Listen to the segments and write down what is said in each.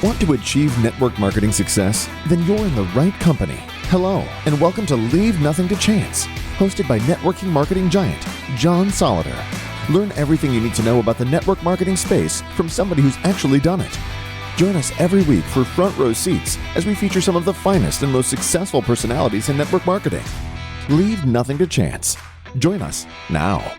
Want to achieve network marketing success? Then you're in the right company. Hello, and welcome to Leave Nothing to Chance, hosted by networking marketing giant, John Solider. Learn everything you need to know about the network marketing space from somebody who's actually done it. Join us every week for front row seats as we feature some of the finest and most successful personalities in network marketing. Leave nothing to chance. Join us now.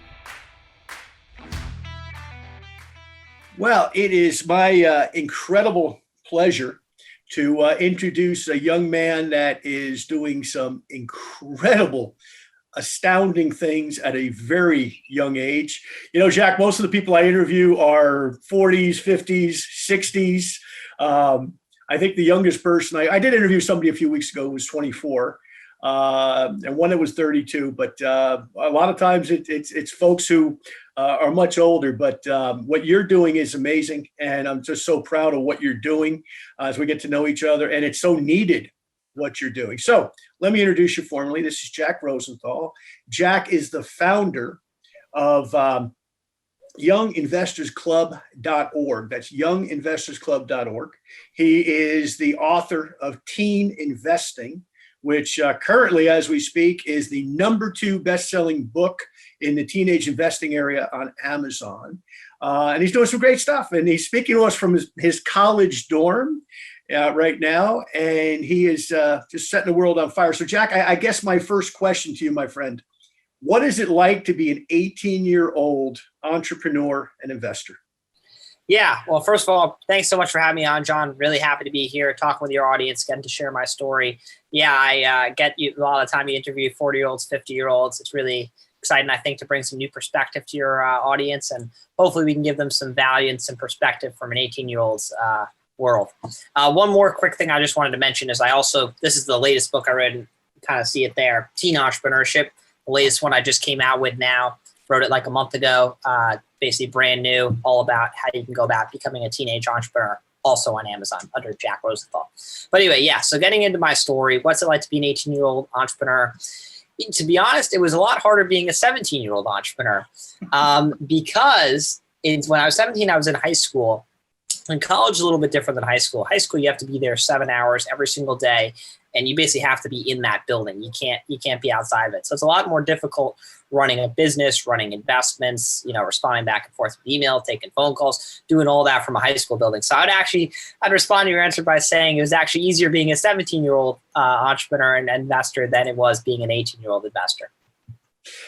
Well, it is my incredible pleasure to introduce a young man that is doing some incredible, astounding things at a very young age. You know, Jack, most of the people I interview are 40s, 50s, 60s. I think the youngest person I did interview somebody a few weeks ago who was 24. And one that was 32, but a lot of times it's folks who are much older. But what you're doing is amazing, and I'm just so proud of what you're doing as we get to know each other. And it's so needed what you're doing. So let me introduce you formally. This is Jack Rosenthal. Jack is the founder of YoungInvestorsClub.org. That's YoungInvestorsClub.org. He is the author of Teen Investing, which currently, as we speak, is the #2 best-selling book in the teenage investing area on Amazon. And he's doing some great stuff. And he's speaking to us from his college dorm right now. And he is just setting the world on fire. So, Jack, I guess my first question to you, my friend, what is it like to be an 18-year-old entrepreneur and investor? Yeah. Well, first of all, thanks so much for having me on, John. Really happy to be here, talking with your audience, getting to share my story. Yeah, I get you a lot of the time you interview 40-year-olds, 50-year-olds. It's really exciting, I think, to bring some new perspective to your audience, and hopefully we can give them some value and some perspective from an 18-year-old's world. One more quick thing I just wanted to mention is this is the latest book I read, and kind of see it there, Teen Entrepreneurship, the latest one I just came out with now. Wrote it like a month ago, basically brand new, all about how you can go about becoming a teenage entrepreneur, also on Amazon under Jack Rosenthal. But anyway, yeah, so getting into my story, what's it like to be an 18-year-old entrepreneur? To be honest, it was a lot harder being a 17-year-old entrepreneur because when I was 17, I was in high school. And college is a little bit different than high school. High school, you have to be there 7 hours every single day, and you basically have to be in that building. You can't be outside of it. So it's a lot more difficult running a business, running investments, responding back and forth with email, taking phone calls, doing all that from a high school building. So I'd respond to your answer by saying it was actually easier being a 17-year-old entrepreneur and investor than it was being an 18-year-old investor.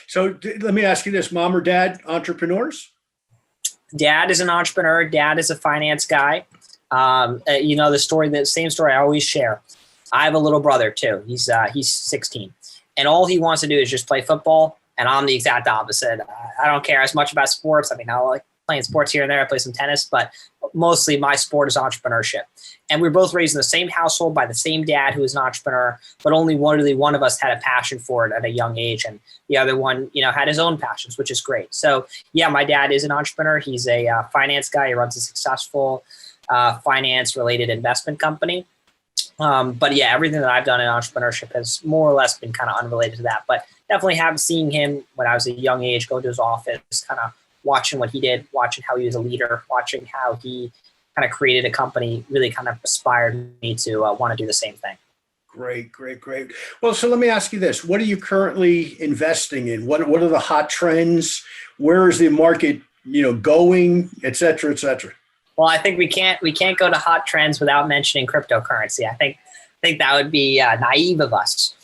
So let me ask you this, mom or dad, entrepreneurs? Dad is an entrepreneur. Dad is a finance guy. The same story I always share. I have a little brother too. He's 16, and all he wants to do is just play football. And I'm the exact opposite. I don't care as much about sports. I mean, I like playing sports here and there. I play some tennis, but mostly my sport is entrepreneurship. And we were both raised in the same household by the same dad who was an entrepreneur, but only one of us had a passion for it at a young age. And the other one, had his own passions, which is great. So yeah, my dad is an entrepreneur. He's a finance guy. He runs a successful finance related investment company. But yeah, everything that I've done in entrepreneurship has more or less been kind of unrelated to that, but definitely have seen him when I was a young age, go to his office, kind of watching what he did, watching how he was a leader, watching how he kind of created a company, really kind of inspired me to want to do the same thing. Great. Well, so let me ask you this. What are you currently investing in? What are the hot trends? Where is the market, going, et cetera, et cetera? Well, I think we can't go to hot trends without mentioning cryptocurrency. I think that would be naive of us.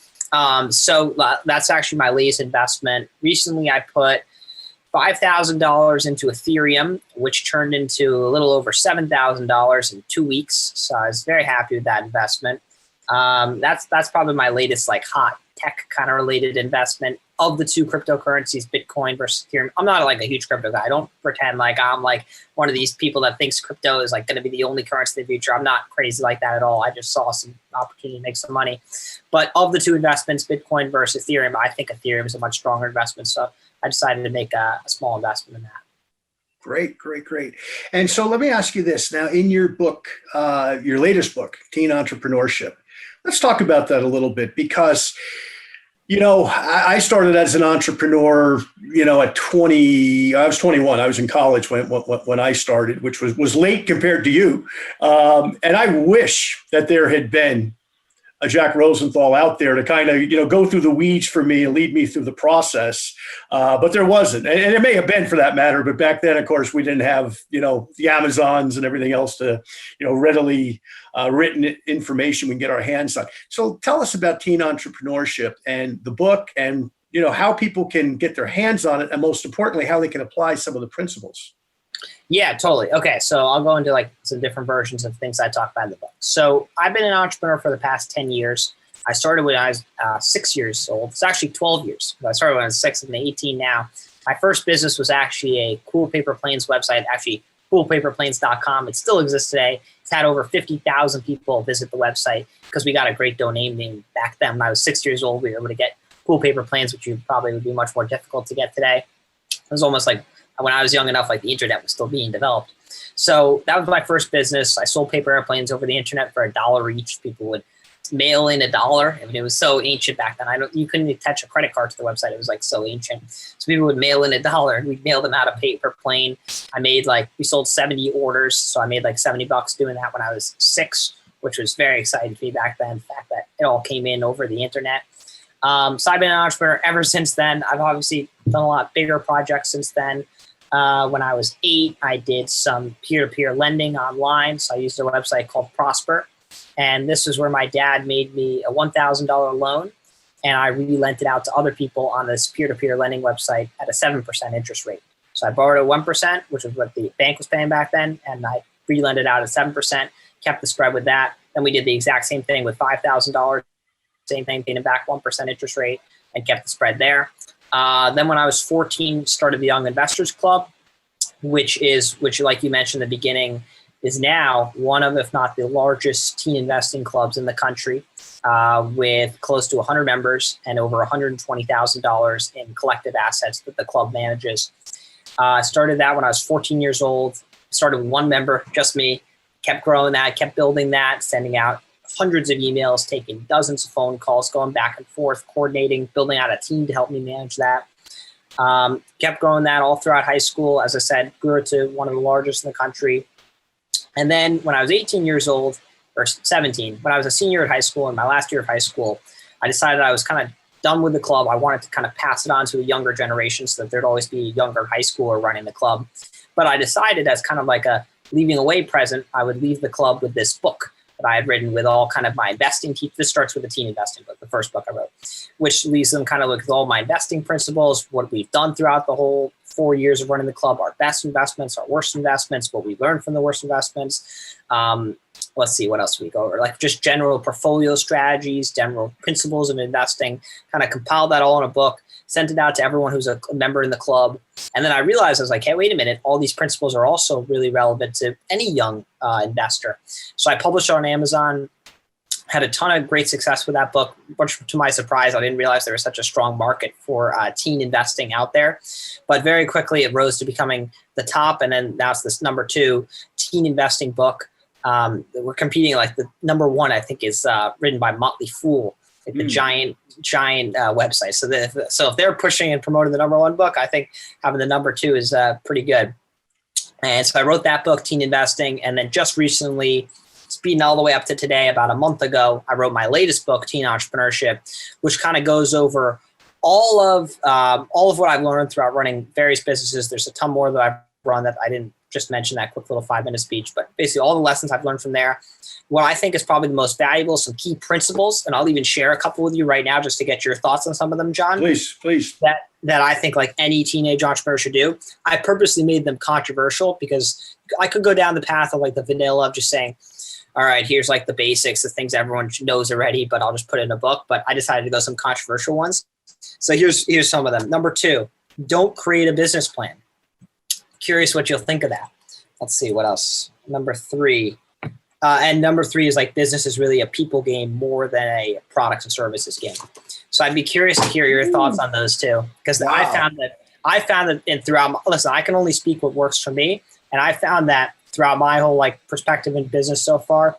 So that's actually my latest investment. Recently, I put $5,000 into Ethereum, which turned into a little over $7,000 in 2 weeks. So I was very happy with that investment. That's probably my latest hot tech kind of related investment. Of the two cryptocurrencies, Bitcoin versus Ethereum, I'm not a huge crypto guy. I don't pretend like I'm one of these people that thinks crypto is going to be the only currency in the future. I'm not crazy like that at all. I just saw some opportunity to make some money. But of the two investments, Bitcoin versus Ethereum, I think Ethereum is a much stronger investment. So I decided to make a small investment in that. Great. And so let me ask you this. Now, in your book, your latest book, Teen Entrepreneurship, let's talk about that a little bit, because I started as an entrepreneur, at 20, I was 21. I was in college when I started, which was late compared to you. And I wish that there had been a Jack Rosenthal out there to kind of, go through the weeds for me and lead me through the process. But there wasn't. And it may have been for that matter. But back then, of course, we didn't have, the Amazons and everything else to, readily written information we can get our hands on. So tell us about teen entrepreneurship and the book and, how people can get their hands on it. And most importantly, how they can apply some of the principles. Yeah, totally. Okay, so I'll go into some different versions of things I talk about in the book. So I've been an entrepreneur for the past 10 years. I started when I was 6 years old. It's actually 12 years. I started when I was 6 and 18 now. My first business was actually a Cool Paper Planes website, actually coolpaperplanes.com. It still exists today. It's had over 50,000 people visit the website because we got a great domain name back then. When I was 6 years old, we were able to get Cool Paper Planes, which probably would be much more difficult to get today. It was almost like when I was young enough, the internet was still being developed. So that was my first business. I sold paper airplanes over the internet for $1 each. People would mail in $1. I mean, it was so ancient back then. You couldn't attach a credit card to the website. It was so ancient. So people would mail in $1 and we'd mail them out a paper plane. I made we sold 70 orders. So I made $70 doing that when I was 6, which was very exciting to me back then. The fact that it all came in over the internet. So I've been an entrepreneur ever since then. I've obviously done a lot bigger projects since then. When I was 8, I did some peer-to-peer lending online. So I used a website called Prosper. And this is where my dad made me a $1,000 loan. And I re-lent it out to other people on this peer-to-peer lending website at a 7% interest rate. So I borrowed at 1%, which was what the bank was paying back then. And I re-lent it out at 7%, kept the spread with that. Then we did the exact same thing with $5,000. Same thing, paying it back 1% interest rate and kept the spread there. Then when I was 14, started the Young Investors Club, which like you mentioned in the beginning, is now one of, if not the largest teen investing clubs in the country, with close to 100 members and over $120,000 in collective assets that the club manages. I started that when I was 14 years old, started with one member, just me, kept growing that, kept building that, sending out hundreds of emails, taking dozens of phone calls, going back and forth, coordinating, building out a team to help me manage that. Kept growing that all throughout high school. As I said, grew it to one of the largest in the country. And then when I was 18 years old, or 17, when I was a senior at high school, in my last year of high school, I decided I was kind of done with the club. I wanted to kind of pass it on to a younger generation so that there'd always be a younger high schooler running the club. But I decided as kind of like a leaving away present, I would leave the club with this book that I had written with all kind of my investing. This starts with a teen investing book, the first book I wrote, which leaves them kind of with all my investing principles, what we've done throughout the whole 4 years of running the club, our best investments, our worst investments, what we learned from the worst investments. Let's see, what else we go over? Just general portfolio strategies, general principles of investing, kind of compiled that all in a book, sent it out to everyone who's a member in the club. And then I realized, I was like, hey, wait a minute, all these principles are also really relevant to any young investor. So I published it on Amazon, had a ton of great success with that book. Much to my surprise, I didn't realize there was such a strong market for teen investing out there. But very quickly, it rose to becoming the top. And then now it's this number 2 teen investing book. We're competing, the number 1, I think, is written by Motley Fool, the giant website. So if they're pushing and promoting the number 1 book, I think having the number 2 is pretty good. And so I wrote that book, Teen Investing. And then just recently, speeding all the way up to today, about a month ago, I wrote my latest book, Teen Entrepreneurship, which kind of goes over all of what I've learned throughout running various businesses. There's a ton more that I've run that I didn't just mention that quick little 5-minute speech, but basically all the lessons I've learned from there. What I think is probably the most valuable, some key principles, and I'll even share a couple with you right now just to get your thoughts on some of them, John. Please. That I think any teenage entrepreneur should do. I purposely made them controversial because I could go down the path of the vanilla of just saying, all right, here's the basics, the things everyone knows already, but I'll just put it in a book. But I decided to go some controversial ones. So here's some of them. Number 2, don't create a business plan. Curious what you'll think of that. Let's see, what else? Number 3. And number 3 is business is really a people game more than a products and services game. So I'd be curious to hear your thoughts on those too. Because wow. I found that listen, I can only speak what works for me. And I found that throughout my whole perspective in business so far,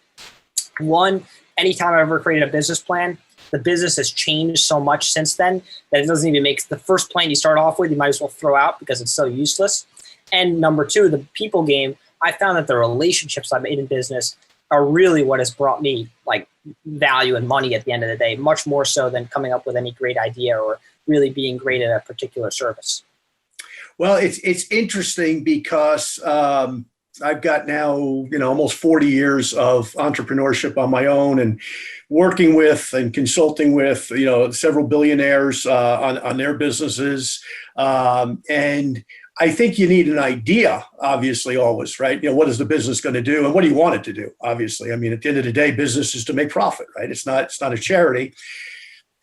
one, anytime I ever created a business plan, the business has changed so much since then that it doesn't even make the first plan you start off with, you might as well throw out because it's so useless. And number two, the people game, I found that the relationships I've made in business are really what has brought me like value and money at the end of the day, much more so than coming up with any great idea or really being great at a particular service. Well, it's interesting because I've got now, almost 40 years of entrepreneurship on my own and working with and consulting with, several billionaires on their businesses. And I think you need an idea, obviously, always, right? What is the business going to do and what do you want it to do? Obviously, I mean, at the end of the day, business is to make profit, right? It's not a charity.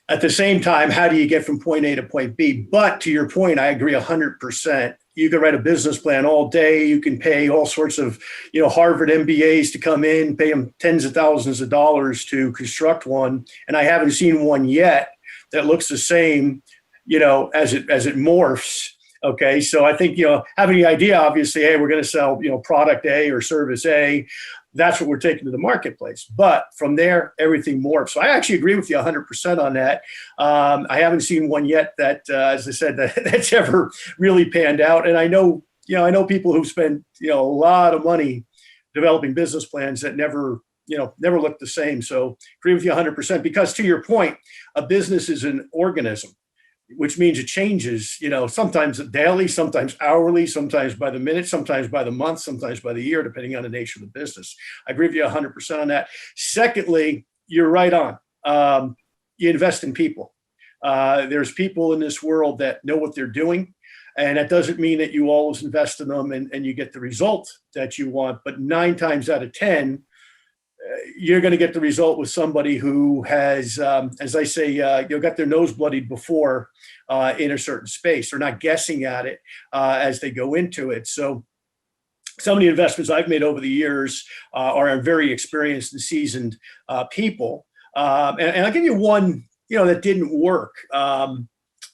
At the same time, how do you get from point A to point B? But to your point, I agree 100%. You can write a business plan all day. You can pay all sorts of, Harvard MBAs to come in, pay them tens of thousands of dollars to construct one. And I haven't seen one yet that looks the same, as it morphs. Okay. So I think, having the idea, obviously, hey, we're going to sell, product A or service A. That's what we're taking to the marketplace. But from there, everything morphs. So I actually agree with you 100% on that. I haven't seen one yet that, as I said, that's ever really panned out. And I know people who spend, a lot of money developing business plans that never look the same. So agree with you 100% because to your point, a business is an organism, which means it changes, sometimes daily, sometimes hourly, sometimes by the minute, sometimes by the month, sometimes by the year, depending on the nature of the business. I agree with you 100% on that. Secondly, you're right on. You invest in people. There's people in this world that know what they're doing. And that doesn't mean that you always invest in them and you get the result that you want. But 9 times out of 10, you're going to get the result with somebody who has, as I say, got their nose bloodied before in a certain space. They're not guessing at it as they go into it. So some of the investments I've made over the years are in very experienced and seasoned people. And I'll give you one, that didn't work.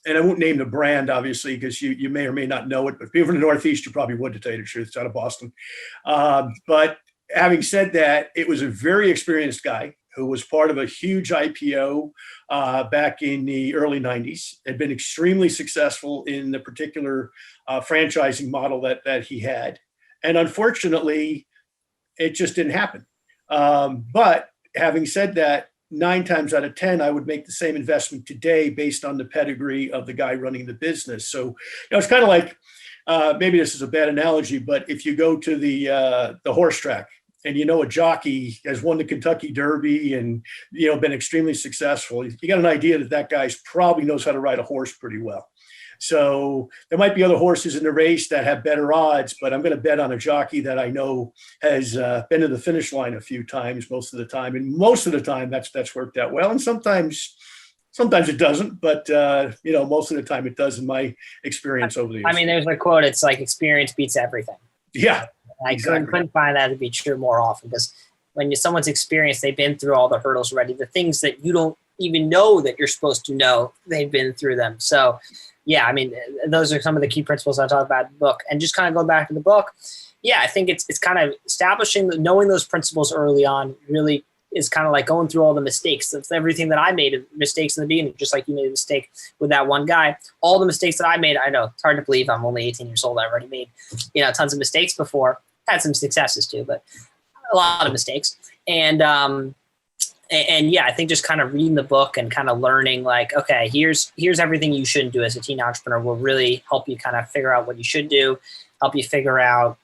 And I won't name the brand, obviously, because you may or may not know it. But people from the Northeast, you probably would, to tell you the truth. It's out of Boston. But having said that, it was a very experienced guy who was part of a huge IPO back in the early 90s, had been extremely successful in the particular franchising model that he had. And unfortunately, it just didn't happen. But having said that, 9 times out of 10, I would make the same investment today based on the pedigree of the guy running the business. So it's kind of like, maybe this is a bad analogy, but if you go to the horse track and a jockey has won the Kentucky Derby and been extremely successful, you got an idea that guy's probably knows how to ride a horse pretty well. So there might be other horses in the race that have better odds, but I'm going to bet on a jockey that I know has been to the finish line a few times most of the time, and most of the time that's worked out well, and sometimes it doesn't, but most of the time it does in my experience over the years. I mean, there's a quote, it's like experience beats everything. Yeah. I couldn't find that to be true more often, because when someone's experienced, they've been through all the hurdles already, the things that you don't even know that you're supposed to know, they've been through them. So yeah, I mean, those are some of the key principles I talk about in the book. And just kind of go back to the book. Yeah, I think it's kind of knowing those principles early on really is kind of like going through all the mistakes. That's everything that I made mistakes in the beginning, just like you made a mistake with that one guy. All the mistakes that I made, I know it's hard to believe I'm only 18 years old. I already made, tons of mistakes before. Had some successes too, but a lot of mistakes. And yeah, I think just kind of reading the book and kind of learning like, okay, here's everything you shouldn't do as a teen entrepreneur will really help you kind of figure out what you should do, help you figure out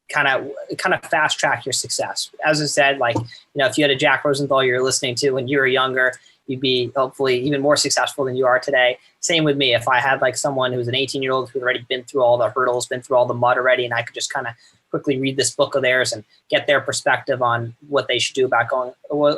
kind of fast track your success. As I said, like, if you had a Jack Rosenthal you're listening to when you were younger, you'd be hopefully even more successful than you are today. Same with me. If I had like someone who's an 18-year-old who'd already been through all the hurdles, been through all the mud already, and I could just kind of quickly read this book of theirs and get their perspective on what they should do about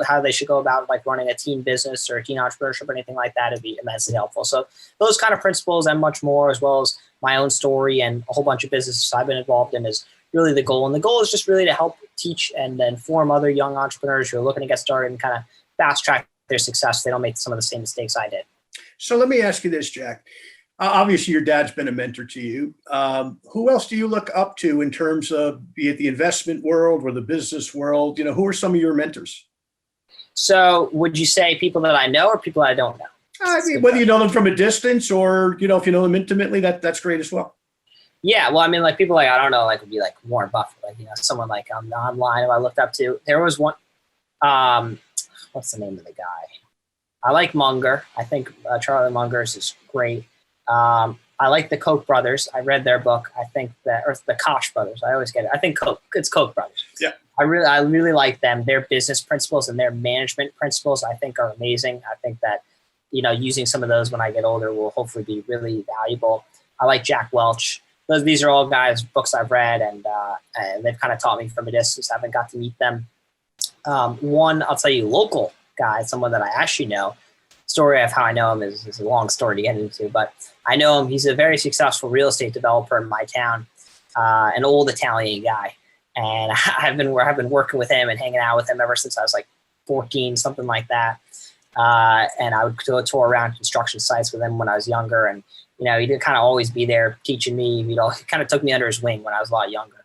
how they should go about like running a teen business or a teen entrepreneurship or anything like that, it'd be immensely helpful. So those kind of principles and much more, as well as my own story and a whole bunch of businesses I've been involved in, is really the goal. And the goal is just really to help teach and inform other young entrepreneurs who are looking to get started and kind of fast track their success. They don't make some of the same mistakes I did. So let me ask you this, Jack. Obviously, your dad's been a mentor to you. Who else do you look up to in terms of, be it the investment world or the business world? Who are some of your mentors? So would you say people that I know or people that I don't know? I mean, whether you know them from a distance or, if you know them intimately, that's great as well. Yeah, well, I mean, like people like, I don't know, like would be like Warren Buffett, like, someone like online who I looked up to. There was one, what's the name of the guy? I like Munger. I think Charlie Munger's is great. I like the Koch brothers. I read their book. I think that, or the Koch brothers. I always get it. I think it's Koch brothers. Yeah. I really like them. Their business principles and their management principles, I think, are amazing. I think that, using some of those when I get older will hopefully be really valuable. I like Jack Welch. These are all guys, books I've read, and they've kind of taught me from a distance. I haven't got to meet them. One, I'll tell you, local guy, someone that I actually know. Story of how I know him is a long story to get into, but I know him. He's a very successful real estate developer in my town, an old Italian guy, and I've been working with him and hanging out with him ever since I was like 14, something like that. And I would go tour around construction sites with him when I was younger, and he'd kind of always be there teaching me. He kind of took me under his wing when I was a lot younger,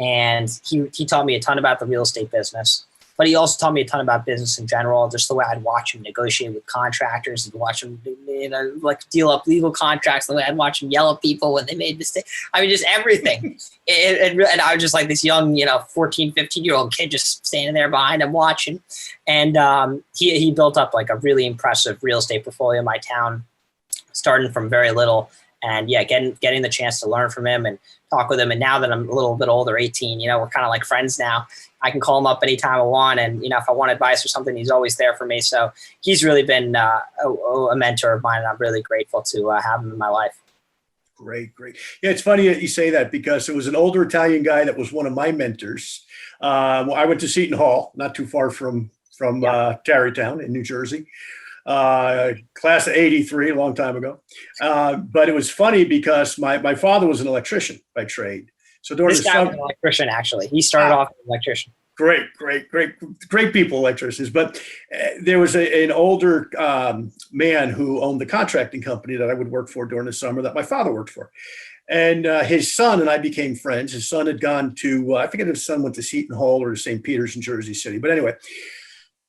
and he taught me a ton about the real estate business. But he also taught me a ton about business in general, just the way I'd watch him negotiate with contractors and watch him, like deal up legal contracts, the way I'd watch him yell at people when they made mistakes. I mean, just everything. And I was just like this young, 14, 15-year-old kid just standing there behind him watching. And he built up like a really impressive real estate portfolio in my town, starting from very little. And yeah, getting the chance to learn from him and talk with him. And now that I'm a little bit older, 18, we're kind of like friends now. I can call him up anytime I want. And, if I want advice or something, he's always there for me. So he's really been a mentor of mine, and I'm really grateful to have him in my life. Great. Yeah, it's funny that you say that because it was an older Italian guy that was one of my mentors. I went to Seton Hall, not too far from Tarrytown in New Jersey. Class of 83, a long time ago. But it was funny because my father was an electrician by trade. So during this guy was an electrician, actually. He started off as an electrician. Great people, electricians. But there was an older man who owned the contracting company that I would work for during the summer that my father worked for. And his son and I became friends. His son had gone to, I forget if his son went to Seton Hall or to St. Peter's in Jersey City. But anyway,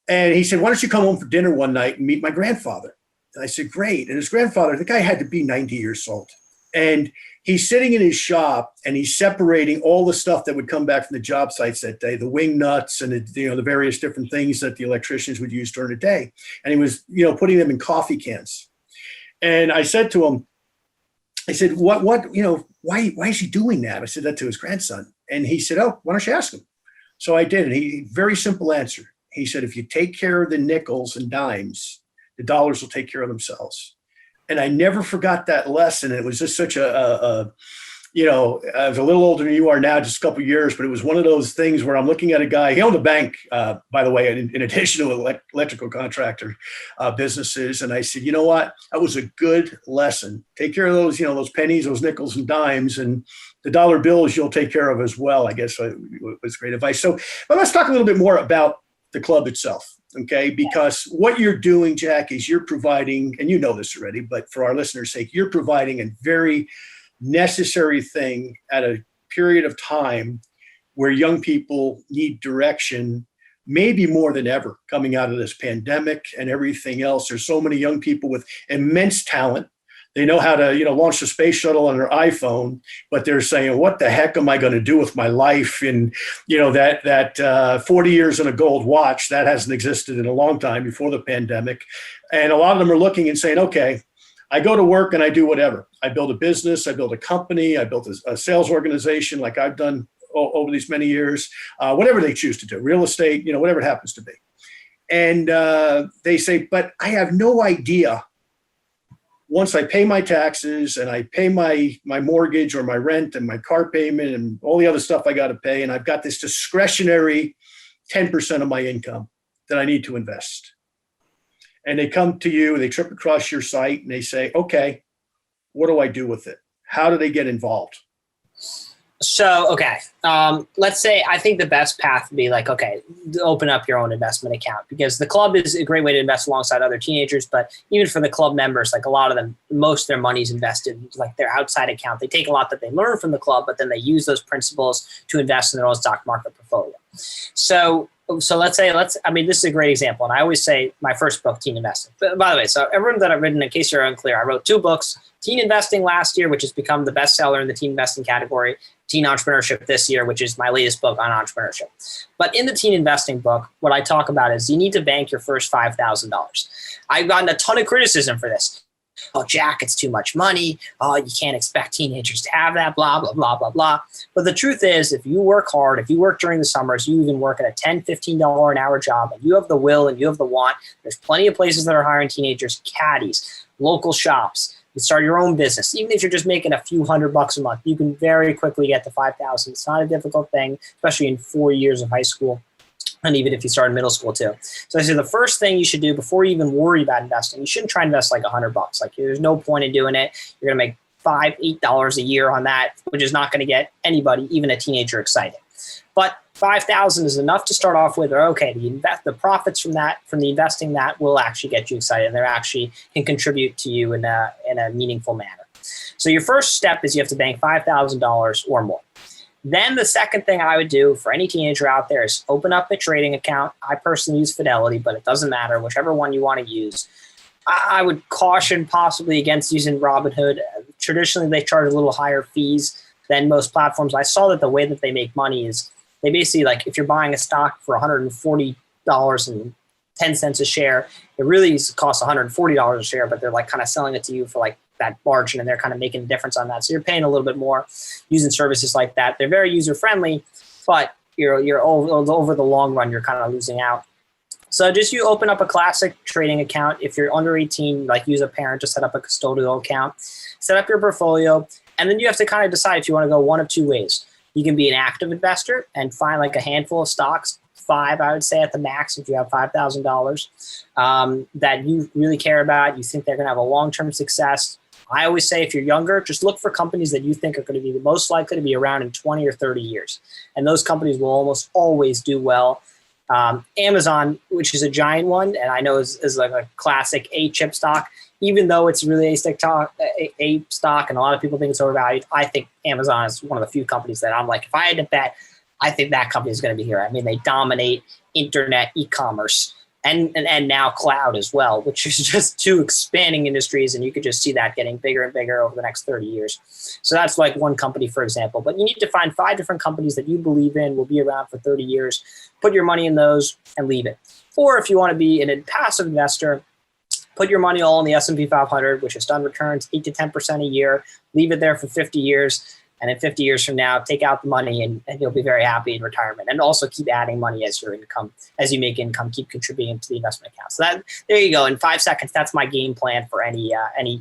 and he said, why don't you come home for dinner one night and meet my grandfather? And I said, great. And his grandfather, the guy had to be 90 years old. And he's sitting in his shop and he's separating all the stuff that would come back from the job sites that day, the wing nuts and the various different things that the electricians would use during the day. And he was, putting them in coffee cans. And I said to him, I said, what, why is he doing that? I said that to his grandson. And he said, oh, why don't you ask him? So I did. And very simple answer. He said, if you take care of the nickels and dimes, the dollars will take care of themselves. And I never forgot that lesson. It was just such I was a little older than you are now, just a couple of years, but it was one of those things where I'm looking at a guy, he owned a bank, by the way, in addition to electrical contractor businesses. And I said, you know what? That was a good lesson. Take care of those, those pennies, those nickels and dimes, and the dollar bills you'll take care of as well. I guess was great advice. So, but let's talk a little bit more about the club itself. Okay, because what you're doing, Jack, is you're providing, and you know this already, but for our listeners' sake, you're providing a very necessary thing at a period of time where young people need direction, maybe more than ever coming out of this pandemic and everything else. There's so many young people with immense talent. They know how to, launch the space shuttle on their iPhone, but they're saying, what the heck am I going to do with my life? And, that 40 years in a gold watch, that hasn't existed in a long time before the pandemic. And a lot of them are looking and saying, okay, I go to work and I do whatever. I build a business, I build a company, I built a sales organization like I've done over these many years, whatever they choose to do, real estate, whatever it happens to be. And they say, but I have no idea. Once I pay my taxes and I pay my mortgage or my rent and my car payment and all the other stuff I got to pay, and I've got this discretionary 10% of my income that I need to invest. And they come to you, they trip across your site and they say, okay, what do I do with it? How do they get involved? So, okay, let's say I think the best path would be like, okay, open up your own investment account, because the club is a great way to invest alongside other teenagers. But even for the club members, like a lot of them, most of their money is invested like their outside account. They take a lot that they learn from the club, but then they use those principles to invest in their own stock market portfolio. So So this is a great example. And I always say my first book, Teen Investing. But by the way, so everyone that I've written, in case you're unclear, I wrote 2 books, Teen Investing last year, which has become the bestseller in the teen investing category, Teen Entrepreneurship this year, which is my latest book on entrepreneurship. But in the teen investing book, what I talk about is you need to bank your first $5,000. I've gotten a ton of criticism for this. Oh, Jack, it's too much money. Oh, you can't expect teenagers to have that, blah, blah, blah, blah, blah. But the truth is, if you work hard, if you work during the summers, you even work at a $10, $15 an hour job, and you have the will and you have the want, there's plenty of places that are hiring teenagers, caddies, local shops. You start your own business. Even if you're just making a few $100 a month, you can very quickly get to $5,000. It's not a difficult thing, especially in 4 years of high school. And even if you start in middle school too. So I say the first thing you should do before you even worry about investing, you shouldn't try to invest like $100. Like there's no point in doing it. You're going to make $5, $8 a year on that, which is not going to get anybody, even a teenager, excited. But $5,000 is enough to start off with. Or okay, the profits from the investing that will actually get you excited, and they actually can contribute to you in a meaningful manner. So your first step is you have to bank $5,000 or more. Then the second thing I would do for any teenager out there is open up a trading account. I personally use Fidelity, but it doesn't matter, whichever one you want to use. I would caution possibly against using Robinhood. Traditionally, they charge a little higher fees than most platforms. I saw that the way that they make money is they basically, like, if you're buying a stock for $140.10 a share, it really costs $140 a share, but they're like kind of selling it to you for like that margin, and they're kind of making a difference on that. So you're paying a little bit more using services like that. They're very user friendly, but you're over the long run, you're kind of losing out. So just you open up a classic trading account. If you're under 18, like use a parent to set up a custodial account, set up your portfolio, and then you have to kind of decide if you want to go one of 2 ways. You can be an active investor and find like a handful of stocks, 5, I would say at the max, if you have $5,000 that you really care about, you think they're going to have a long-term success. I always say if you're younger, just look for companies that you think are going to be the most likely to be around in 20 or 30 years. And those companies will almost always do well. Amazon, which is a giant one, and I know is like a classic A-chip stock, even though it's really a stock and a lot of people think it's overvalued, I think Amazon is one of the few companies that I'm like, if I had to bet, I think that company is going to be here. I mean, they dominate internet e-commerce and now cloud as well, which is just 2 expanding industries, and you could just see that getting bigger and bigger over the next 30 years. So that's like one company, for example. But you need to find 5 different companies that you believe in will be around for 30 years, put your money in those and leave it. Or if you want to be a passive investor, put your money all in the S&P 500, which has done returns 8 to 10% a year, leave it there for 50 years. And in 50 years from now, take out the money and you'll be very happy in retirement. And also keep adding money as you make income, keep contributing to the investment account. So there you go. In 5 seconds, that's my game plan for any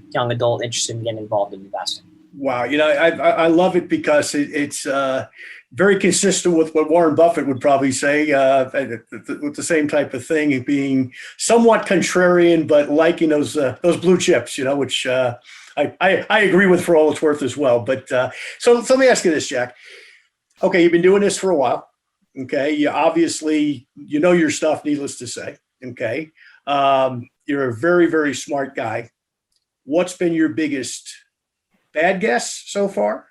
young adult interested in getting involved in investing. Wow. I love it because it's very consistent with what Warren Buffett would probably say, with the same type of thing, being somewhat contrarian, but liking those blue chips, which I agree with for all it's worth as well. But so let me ask you this, Jack. Okay, you've been doing this for a while. Okay, you obviously your stuff, needless to say. Okay, you're a very, very smart guy. What's been your biggest bad guess so far?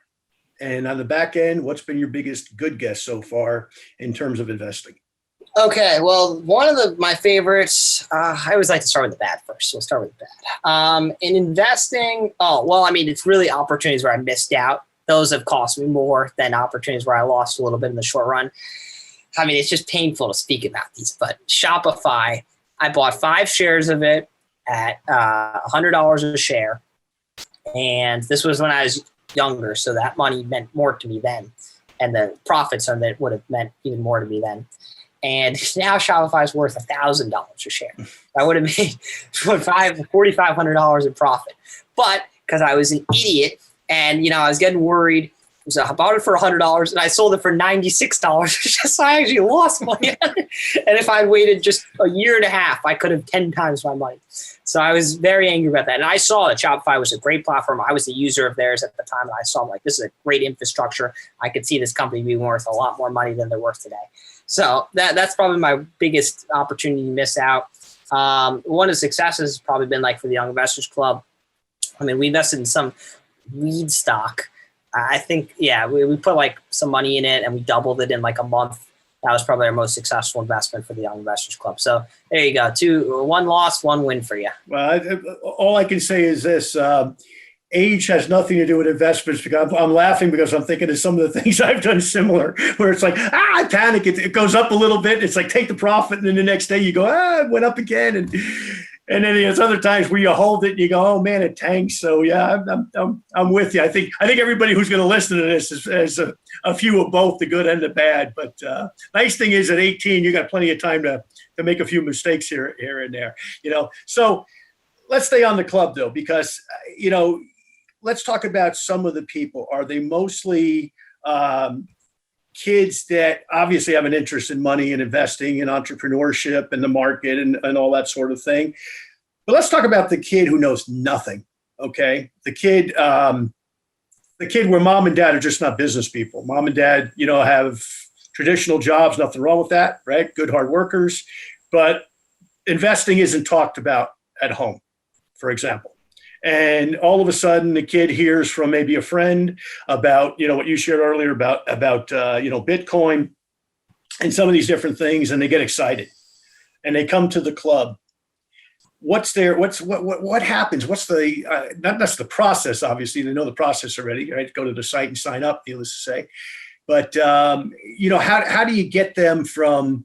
And on the back end, what's been your biggest good guess so far in terms of investing? Okay, well, one of my favorites, I always like to start with the bad first. So we'll start with the bad. In investing, it's really opportunities where I missed out. Those have cost me more than opportunities where I lost a little bit in the short run. I mean, it's just painful to speak about these, but Shopify, I bought 5 shares of it at $100 a share. And this was when I was younger, so that money meant more to me then. And the profits on it would have meant even more to me then. And now Shopify is worth $1,000 a share. I would have made $4,500 in profit. But because I was an idiot and, I was getting worried, so I bought it for $100 and I sold it for $96. So I actually lost money on it. And if I'd waited just a year and a half, I could have 10 times my money. So I was very angry about that. And I saw that Shopify was a great platform. I was a user of theirs at the time. And I saw this is a great infrastructure. I could see this company being worth a lot more money than they're worth today. So that's probably my biggest opportunity to miss out. One of the successes has probably been like for the Young Investors Club. I mean, we invested in some weed stock. I think, we put like some money in it and we doubled it in like a month. that was probably our most successful investment for the Young Investors Club. So there you go. One loss, one win for you. Well, all I can say is this. Age has nothing to do with investments, because I'm laughing because I'm thinking of some of the things I've done similar, where it's like, I panic. It goes up a little bit. It's like, take the profit. And then the next day you go, it went up again. And then there's other times where you hold it and you go, oh man, it tanks. So yeah, I'm with you. I think everybody who's going to listen to this has a few of both, the good and the bad. But nice thing is, at 18, you got plenty of time to make a few mistakes here and there, So let's stay on the club though, because, let's talk about some of the people. Are they mostly kids that obviously have an interest in money and investing and entrepreneurship and the market and all that sort of thing? But let's talk about the kid who knows nothing, okay? The kid where mom and dad are just not business people. Mom and dad, have traditional jobs, nothing wrong with that, right? Good hard workers. But investing isn't talked about at home, for example. And all of a sudden, the kid hears from maybe a friend about, what you shared earlier about Bitcoin and some of these different things, and they get excited, and they come to the club. What happens? What's the that's the process? Obviously, they know the process already, right? Go to the site and sign up, needless to say. But how do you get them from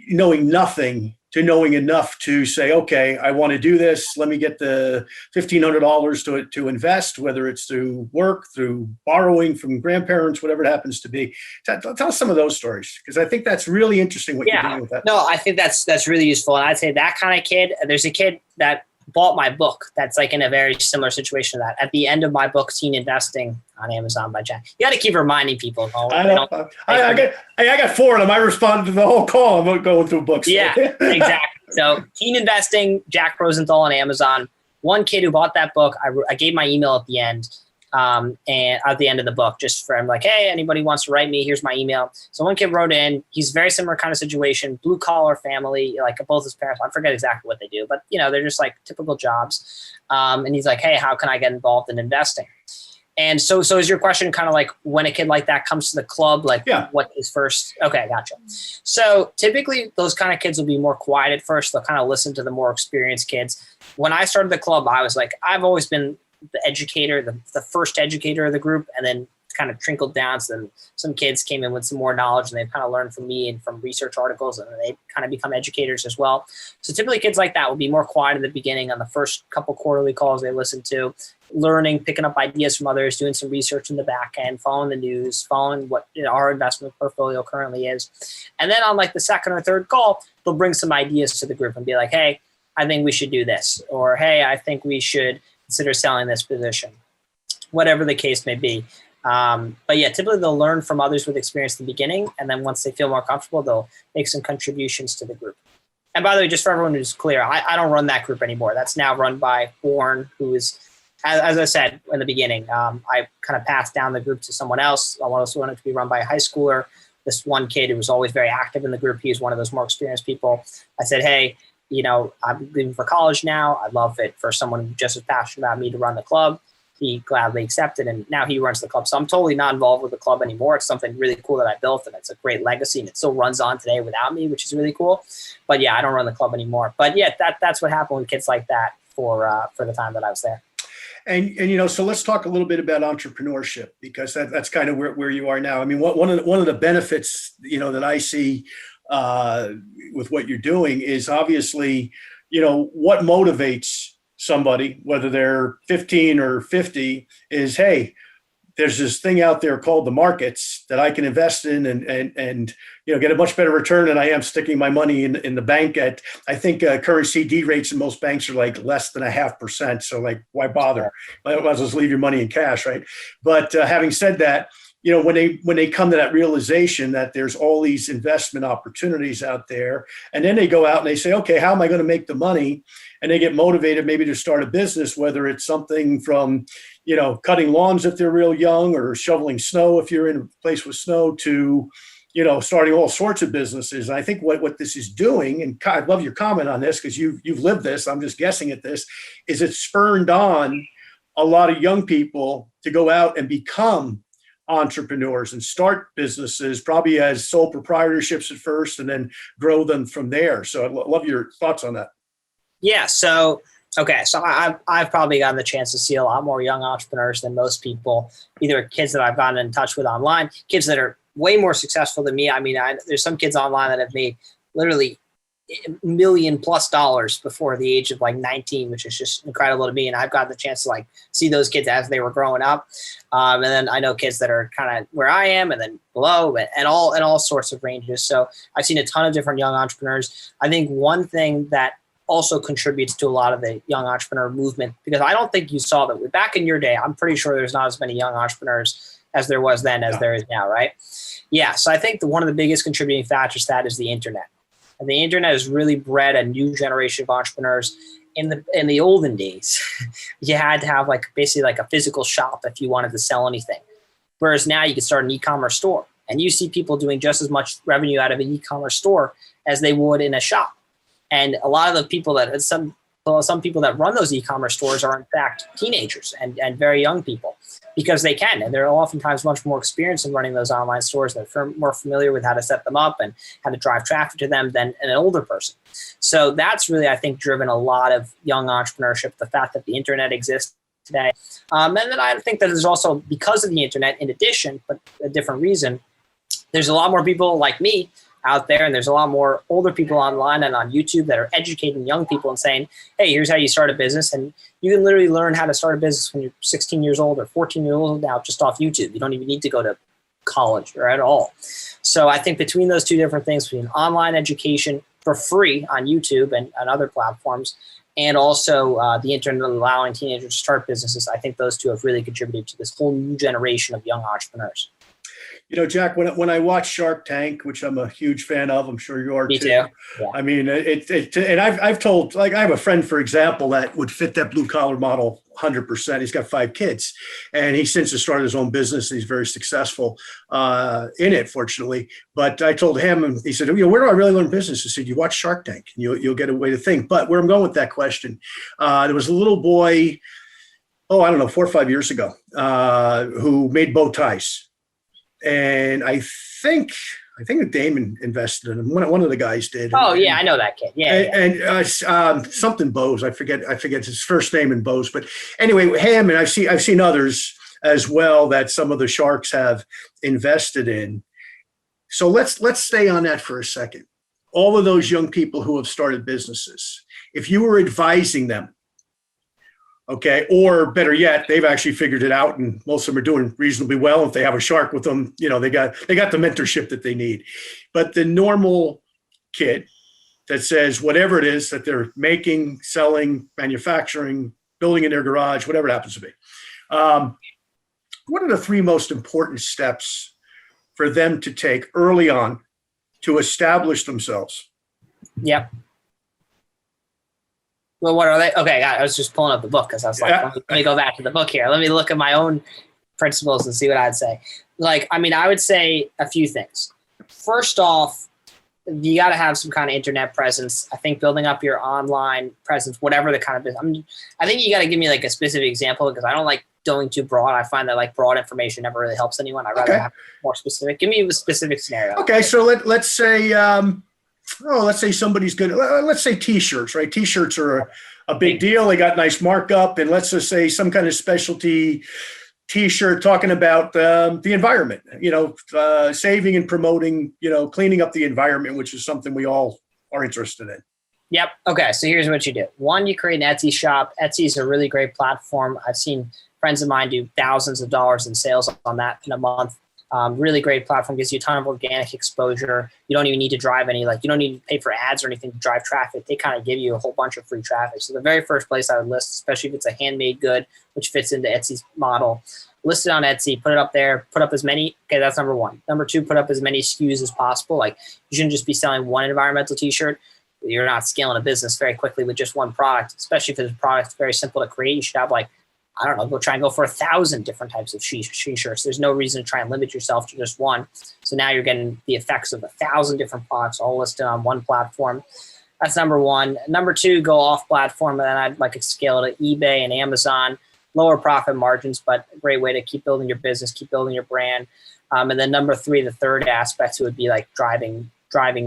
knowing nothing to knowing enough to say, okay, I want to do this. Let me get the $1,500 to invest, whether it's through work, through borrowing from grandparents, whatever it happens to be. Tell us some of those stories, because I think that's really interesting what you're doing with that. No, I think that's really useful. And I'd say that kind of kid, there's a kid that bought my book that's like in a very similar situation to that. At the end of my book, Teen Investing on Amazon by Jack. You got to keep reminding people. I got 4 of them. I responded to the whole call. I'm going through books. Yeah, exactly. So Teen Investing, Jack Rosenthal on Amazon. One kid who bought that book, I gave my email at the end. And at the end of the book, just for him, like, hey, anybody wants to write me, here's my email. So one kid wrote in. He's very similar kind of situation, blue collar family, like both his parents, I forget exactly what they do, but they're just like typical jobs. And he's like, hey, how can I get involved in investing? And so is your question kind of like, when a kid like that comes to the club, like, what is first? Okay, gotcha. So typically those kind of kids will be more quiet at first. They'll kind of listen to the more experienced kids. When I started the club, I was like, I've always been the educator, the first educator of the group, and then kind of trickled down. So then some kids came in with some more knowledge, and they kind of learned from me and from research articles, and they kind of become educators as well. So typically kids like that will be more quiet at the beginning on the first couple quarterly calls they listen to, learning, picking up ideas from others, doing some research in the back end, following the news, following what our investment portfolio currently is. And then on like the second or third call, they'll bring some ideas to the group and be like, hey, I think we should do this, or hey, I think we should consider selling this position, whatever the case may be. But yeah, typically they'll learn from others with experience in the beginning, and then once they feel more comfortable, they'll make some contributions to the group. And by the way, just for everyone who's clear, I don't run that group anymore. That's now run by Warren, who is, as I said in the beginning, I kind of passed down the group to someone else. I also wanted to be run by a high schooler. This one kid who was always very active in the group, he was one of those more experienced people. I said, hey, I'm leaving for college now. I'd love it for someone just as passionate about me to run the club. He gladly accepted, and now he runs the club. So I'm totally not involved with the club anymore. It's something really cool that I built, and it's a great legacy, and it still runs on today without me, which is really cool. But yeah, I don't run the club anymore. But yeah, that's what happened with kids like that for the time that I was there. And so let's talk a little bit about entrepreneurship, because that's kind of where you are now. I mean, one of the benefits that I see with what you're doing is obviously, what motivates somebody, whether they're 15 or 50, is, hey, there's this thing out there called the markets that I can invest in and get a much better return than I am sticking my money in the bank at. I think current CD rates in most banks are like less than 0.5%. So like, why bother? Might as well just leave your money in cash, right? But having said that, when they come to that realization that there's all these investment opportunities out there, and then they go out and they say, okay, how am I going to make the money? And they get motivated maybe to start a business, whether it's something from, cutting lawns if they're real young, or shoveling snow if you're in a place with snow, to, starting all sorts of businesses. And I think what this is doing, and I'd love your comment on this because you've lived this, I'm just guessing at this, is it spurred on a lot of young people to go out and become entrepreneurs and start businesses, probably as sole proprietorships at first, and then grow them from there. So I'd love your thoughts on that. Yeah. So I've probably gotten the chance to see a lot more young entrepreneurs than most people, either kids that I've gotten in touch with online, kids that are way more successful than me. I mean, there's some kids online that have made literally $1 million+ before the age of like 19, which is just incredible to me. And I've gotten the chance to like see those kids as they were growing up. And then I know kids that are kind of where I am and then below and all sorts of ranges. So I've seen a ton of different young entrepreneurs. I think one thing that also contributes to a lot of the young entrepreneur movement, because I don't think you saw that back in your day. I'm pretty sure there's not as many young entrepreneurs as there was then as there is now, right? Yeah. So I think one of the biggest contributing factors to that is the internet. And the internet has really bred a new generation of entrepreneurs. In the olden days, you had to have basically like a physical shop if you wanted to sell anything. Whereas now you can start an e-commerce store, and you see people doing just as much revenue out of an e-commerce store as they would in a shop. And a lot of the people some people that run those e-commerce stores are in fact teenagers and very young people, because they can, and they're oftentimes much more experienced in running those online stores. They're more familiar with how to set them up and how to drive traffic to them than an older person. So that's really, I think, driven a lot of young entrepreneurship, the fact that the internet exists today. And then I think that there's also, because of the internet, in addition, but a different reason, there's a lot more people like me out there, and there's a lot more older people online and on YouTube that are educating young people and saying, hey, here's how you start a business. And you can literally learn how to start a business when you're 16 years old or 14 years old now, just off YouTube. You don't even need to go to college or at all. So I think between those two different things, between online education for free on YouTube and other platforms, and also the internet allowing teenagers to start businesses, I think those two have really contributed to this whole new generation of young entrepreneurs. You know, Jack, when I watch Shark Tank, which I'm a huge fan of, I'm sure you are Me too. Yeah. I mean, and I've told, like, I have a friend, for example, that would fit that blue collar model 100%. He's got 5 kids, and he since has started his own business. He's very successful in it, fortunately. But I told him, and he said, where do I really learn business? I said, you watch Shark Tank, and you'll get a way to think. But where I'm going with that question, there was a little boy, I don't know, 4 or 5 years ago, who made bow ties. And I think Damon invested in him. One of the guys did. Oh, yeah, I know that kid. Yeah. And something Bose. I forget his first name in Bose. But anyway, him, and I've seen others as well that some of the Sharks have invested in. So let's stay on that for a second. All of those young people who have started businesses, if you were advising them, okay, or better yet, they've actually figured it out, and most of them are doing reasonably well. If they have a shark with them, they got the mentorship that they need. But the normal kid that says whatever it is that they're making, selling, manufacturing, building in their garage, whatever it happens to be, what are the 3 most important steps for them to take early on to establish themselves? Yep. Well, what are they? Okay, I was just pulling up the book because I was like, let me go back to the book here. Let me look at my own principles and see what I'd say. I would say a few things. First off, you got to have some kind of internet presence. I think building up your online presence, whatever the kind of business. I think you got to give me like a specific example, because I don't like going too broad. I find that like broad information never really helps anyone. I'd rather have more specific. Give me a specific scenario. Okay, so let's say. Let's say somebody's good. Let's say T-shirts, right? T-shirts are a big deal. They got nice markup. And let's just say some kind of specialty T-shirt talking about the environment, saving and promoting, cleaning up the environment, which is something we all are interested in. Yep. Okay. So here's what you do. One, you create an Etsy shop. Etsy is a really great platform. I've seen friends of mine do thousands of dollars in sales on that in a month. Really great platform, gives you a ton of organic exposure. You don't even need to drive you don't need to pay for ads or anything to drive traffic. They kind of give you a whole bunch of free traffic. So the very first place I would list, especially if it's a handmade good, which fits into Etsy's model, list it on Etsy, put it up there, put up as many. Okay, that's number 1. Number 2, put up as many SKUs as possible. Like, you shouldn't just be selling one environmental t-shirt. You're not scaling a business very quickly with just one product, especially if the product's very simple to create. You should have go try and go for 1,000 different types of t-shirts. There's no reason to try and limit yourself to just one. So now you're getting the effects of 1,000 different products all listed on one platform. That's number 1. Number 2, go off platform, and then I'd like to scale to eBay and Amazon. lower profit margins, but a great way to keep building your business, keep building your brand. And then number three, the third aspect would be like driving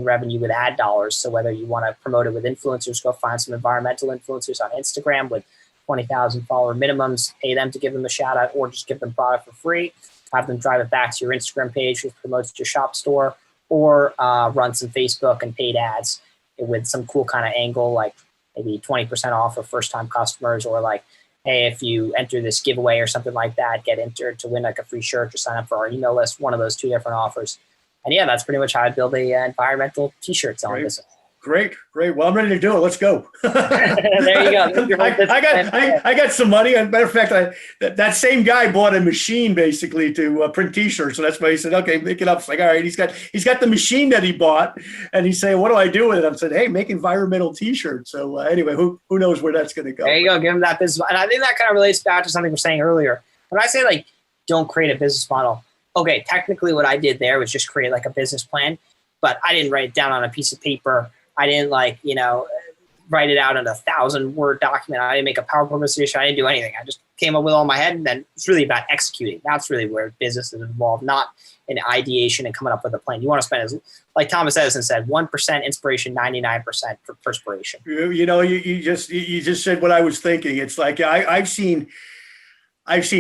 revenue with ad dollars. So whether you want to promote it with influencers, go find some environmental influencers on Instagram with 20,000 follower minimums, pay them to give them a shout out, or just give them product for free, have them drive it back to your Instagram page, which promotes your shop store, or run some Facebook and paid ads with some cool kind of angle, like maybe 20% off for first time customers, or like, hey, if you enter this giveaway or something like that, get entered to win like a free shirt or sign up for our email list, one of those two different offers. And yeah, that's pretty much how I build a environmental t-shirt selling business. Great. Well, I'm ready to do it. Let's go. There you go. I got some money. As a matter of fact, that same guy bought a machine basically to print T-shirts. So that's why he said, "Okay, make it up." It's like, all right, he's got the machine that he bought, and he's saying, "What do I do with it?" I'm saying, "Hey, make environmental T-shirts." So anyway, who knows where that's going to go? There you go. Give him that business, and I think that kind of relates back to something we're saying earlier. When I say like, don't create a business model. Okay, technically, what I did there was just create like a business plan, but I didn't write it down on a piece of paper. I didn't write it out in a 1,000-word document. I didn't make a PowerPoint presentation. I didn't do anything. I just came up with all in my head, and then it's really about executing. That's really where business is involved, not in ideation and coming up with a plan. You want to spend, like Thomas Edison said, 1% inspiration, 99% for perspiration. You just said what I was thinking. It's like I've seen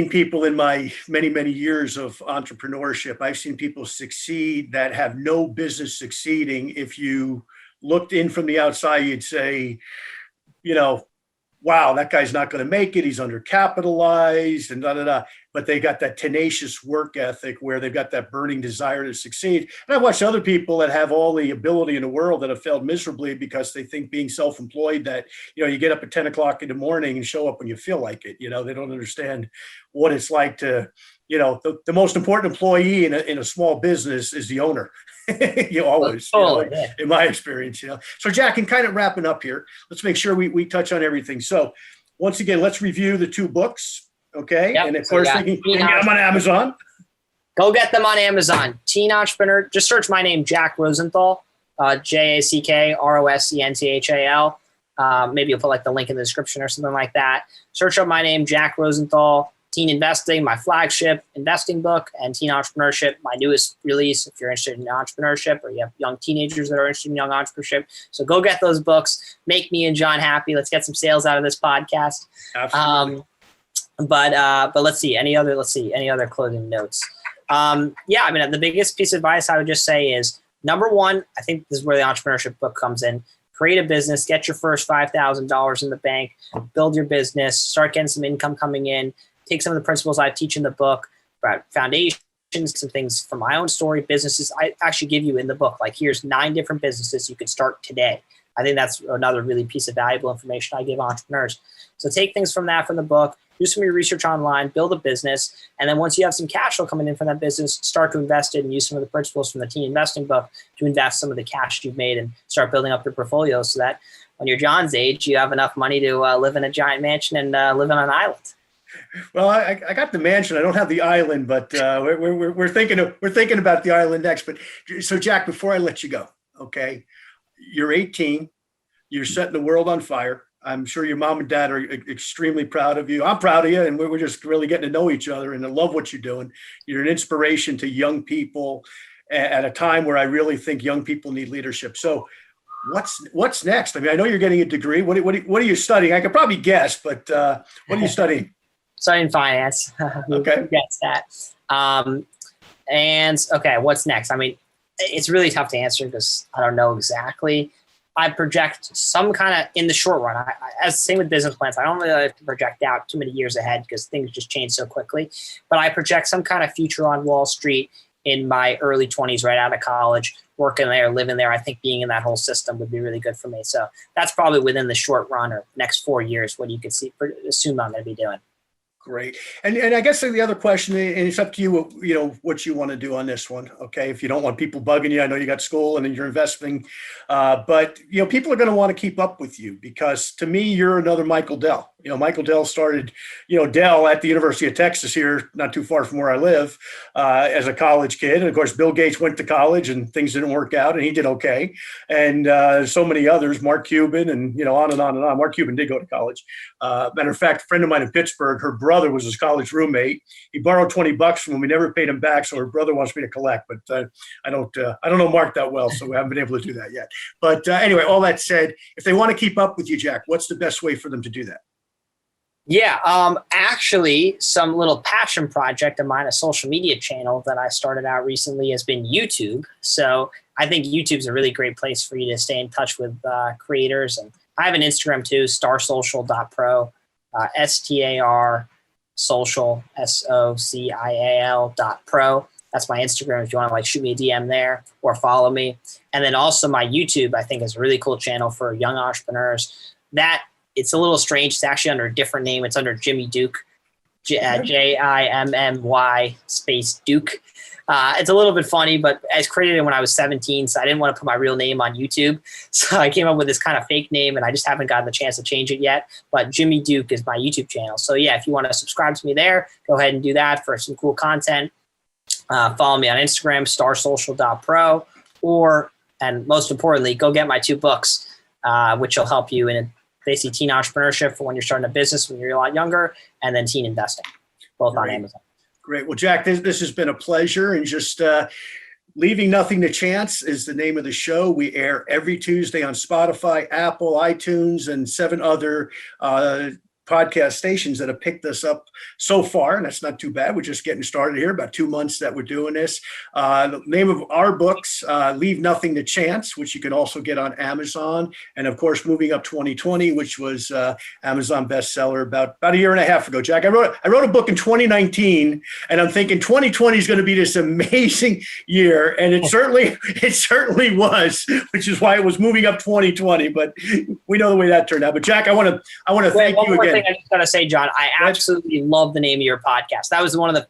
people in my many years of entrepreneurship. I've seen people succeed that have no business succeeding. If you looked in from the outside, you'd say, wow, that guy's not going to make it. He's undercapitalized and da. But they got that tenacious work ethic where they've got that burning desire to succeed. And I watch other people that have all the ability in the world that have failed miserably because they think being self-employed, that, you get up at 10 o'clock in the morning and show up when you feel like it. They don't understand what it's like to, the most important employee in a small business is the owner. In my experience, So Jack, in kind of wrapping up here, let's make sure we touch on everything. So once again, let's review the two books. Okay. Yep. And of course, you can get them on Amazon. Go get them on Amazon. Teen Entrepreneur. Just search my name, Jack Rosenthal, JackRosenthal. Maybe you'll put like the link in the description or something like that. Search up my name, Jack Rosenthal. Teen Investing, my flagship investing book, and Teen Entrepreneurship, my newest release if you're interested in entrepreneurship or you have young teenagers that are interested in young entrepreneurship. So go get those books. Make me and John happy. Let's get some sales out of this podcast. Absolutely. But let's see. Any other closing notes? The biggest piece of advice I would just say is, number one, I think this is where the entrepreneurship book comes in. Create a business, get your first $5,000 in the bank, build your business, start getting some income coming in. Take some of the principles I teach in the book about foundations, some things from my own story, businesses I actually give you in the book. Like, here's 9 different businesses you could start today. I think that's another really piece of valuable information I give entrepreneurs. So take things from the book, do some of your research online, build a business. And then once you have some cash flow coming in from that business, start to invest it and use some of the principles from the Teen Investing book to invest some of the cash you've made and start building up your portfolio so that when you're John's age, you have enough money to live in a giant mansion and live on an island. Well, I got the mansion. I don't have the island, but we're thinking about the island next. But so, Jack, before I let you go, okay, you're 18, you're setting the world on fire. I'm sure your mom and dad are extremely proud of you. I'm proud of you, and we're just really getting to know each other, and I love what you're doing. You're an inspiration to young people at a time where I really think young people need leadership. So, what's next? I mean, I know you're getting a degree. What are you studying? I could probably guess, but what are you studying? Studying finance. Okay. Who gets that? What's next? I mean, it's really tough to answer because I don't know exactly. I project some kind of, in the short run, as same with business plans, I don't really have to project out too many years ahead because things just change so quickly. But I project some kind of future on Wall Street in my early 20s, right out of college, working there, living there. I think being in that whole system would be really good for me. So that's probably within the short run or next 4 years what you could assume I'm going to be doing. Great. And I guess the other question, and it's up to you, what you want to do on this one. Okay. If you don't want people bugging you, I know you got school and then you're investing, but people are going to want to keep up with you because to me, you're another Michael Dell. Michael Dell started, Dell at the University of Texas here, not too far from where I live, as a college kid. And of course, Bill Gates went to college and things didn't work out and he did okay. And so many others, Mark Cuban and, on and on and on. Mark Cuban did go to college. Matter of fact, a friend of mine in Pittsburgh, her brother was his college roommate. He borrowed $20 from him. We never paid him back. So her brother wants me to collect, but I don't know Mark that well. So we haven't been able to do that yet. But anyway, all that said, if they want to keep up with you, Jack, what's the best way for them to do that? Yeah, actually, some little passion project of mine, a social media channel that I started out recently has been YouTube. So I think YouTube's a really great place for you to stay in touch with creators. And I have an Instagram too, starsocial.pro, STAR social, SOCIAL.pro. That's my Instagram if you want to shoot me a DM there or follow me. And then also my YouTube, I think, is a really cool channel for young entrepreneurs. It's a little strange. It's actually under a different name. It's under Jimmy Duke, JIMMY space Duke. It's a little bit funny, but I created it when I was 17, so I didn't want to put my real name on YouTube. So I came up with this kind of fake name, and I just haven't gotten the chance to change it yet. But Jimmy Duke is my YouTube channel. So yeah, if you want to subscribe to me there, go ahead and do that for some cool content. Follow me on Instagram, starsocial.pro, and most importantly, go get my 2 books, which will help you in basically teen entrepreneurship for when you're starting a business when you're a lot younger, and then teen investing, both on Amazon. Great. Well, Jack, this has been a pleasure. And just Leaving Nothing to Chance is the name of the show. We air every Tuesday on Spotify, Apple, iTunes, and 7 other podcast stations that have picked us up so far, and that's not too bad. We're just getting started here, about 2 months that we're doing this. The name of our books, Leave Nothing to Chance, which you can also get on Amazon, and of course, Moving Up 2020, which was Amazon bestseller about a year and a half ago. Jack, I wrote a book in 2019, and I'm thinking 2020 is going to be this amazing year, and it certainly was, which is why it was Moving Up 2020. But we know the way that turned out. But Jack, I want to thank you again. I just got to say, John, I absolutely love the name of your podcast. That was one of the,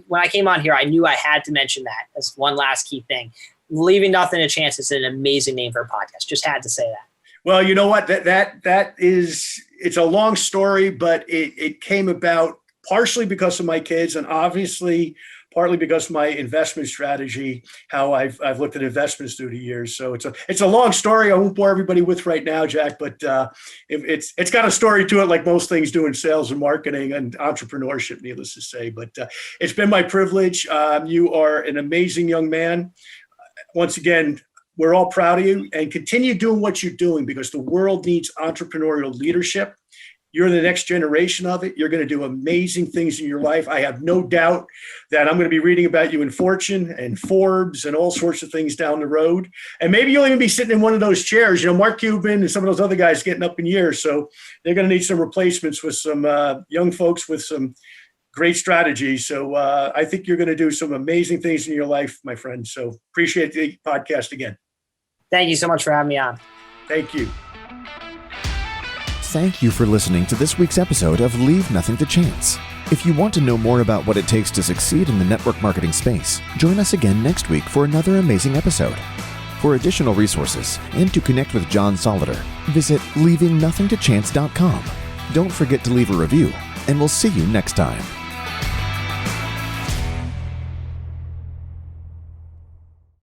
when I came on here, I knew I had to mention that as one last key thing. Leaving Nothing to Chance is an amazing name for a podcast. Just had to say that. Well, you know what? That is, it's a long story, but it came about partially because of my kids and obviously partly because of my investment strategy, how I've looked at investments through the years. So it's a long story. I won't bore everybody with right now, Jack, but it's got a story to it, like most things do in sales and marketing and entrepreneurship, needless to say. But it's been my privilege. You are an amazing young man. Once again, we're all proud of you, and continue doing what you're doing because the world needs entrepreneurial leadership. You're the next generation of it. You're going to do amazing things in your life. I have no doubt that I'm going to be reading about you in Fortune and Forbes and all sorts of things down the road. And maybe you'll even be sitting in one of those chairs. Mark Cuban and some of those other guys getting up in years. So they're going to need some replacements with some young folks with some great strategies. So I think you're going to do some amazing things in your life, my friend. So appreciate the podcast again. Thank you so much for having me on. Thank you. Thank you for listening to this week's episode of Leave Nothing to Chance. If you want to know more about what it takes to succeed in the network marketing space, join us again next week for another amazing episode. For additional resources and to connect with John Solider, visit leavingnothingtochance.com. Don't forget to leave a review, and we'll see you next time.